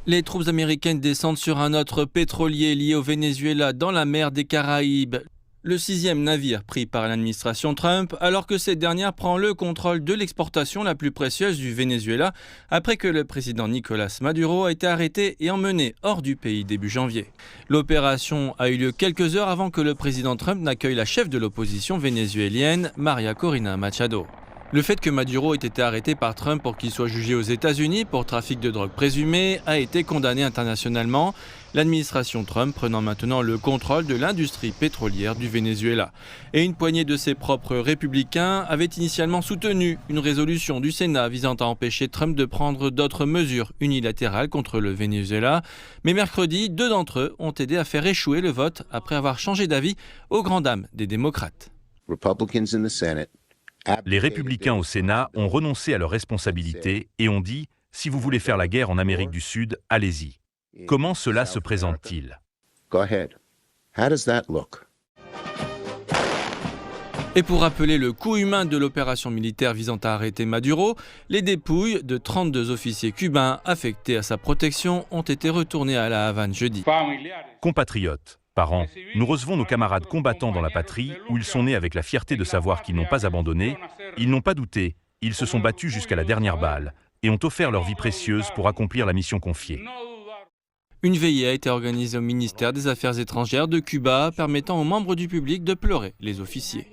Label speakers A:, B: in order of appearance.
A: Les troupes américaines descendent sur un autre pétrolier lié au Venezuela dans la mer des Caraïbes. Le 6e navire pris par l'administration Trump, alors que cette dernière prend le contrôle de l'exportation la plus précieuse du Venezuela, après que le président Nicolas Maduro a été arrêté et emmené hors du pays début janvier. L'opération a eu lieu quelques heures avant que le président Trump n'accueille la chef de l'opposition vénézuélienne, Maria Corina Machado. Le fait que Maduro ait été arrêté par Trump pour qu'il soit jugé aux États-Unis pour trafic de drogue présumé a été condamné internationalement, l'administration Trump prenant maintenant le contrôle de l'industrie pétrolière du Venezuela. Et une poignée de ses propres républicains avait initialement soutenu une résolution du Sénat visant à empêcher Trump de prendre d'autres mesures unilatérales contre le Venezuela. Mais mercredi, 2 d'entre eux ont aidé à faire échouer le vote après avoir changé d'avis aux grandes dames des démocrates.
B: Les républicains au Sénat ont renoncé à leurs responsabilités et ont dit « si vous voulez faire la guerre en Amérique du Sud, allez-y ». Comment cela se présente-t-il?
A: Et pour rappeler le coût humain de l'opération militaire visant à arrêter Maduro, les dépouilles de 32 officiers cubains affectés à sa protection ont été retournées à La Havane jeudi.
B: Compatriotes, parents, nous recevons nos camarades combattants dans la patrie où ils sont nés avec la fierté de savoir qu'ils n'ont pas abandonné, ils n'ont pas douté, ils se sont battus jusqu'à la dernière balle et ont offert leur vie précieuse pour accomplir la mission confiée.
A: Une veillée a été organisée au ministère des Affaires étrangères de Cuba permettant aux membres du public de pleurer les officiers.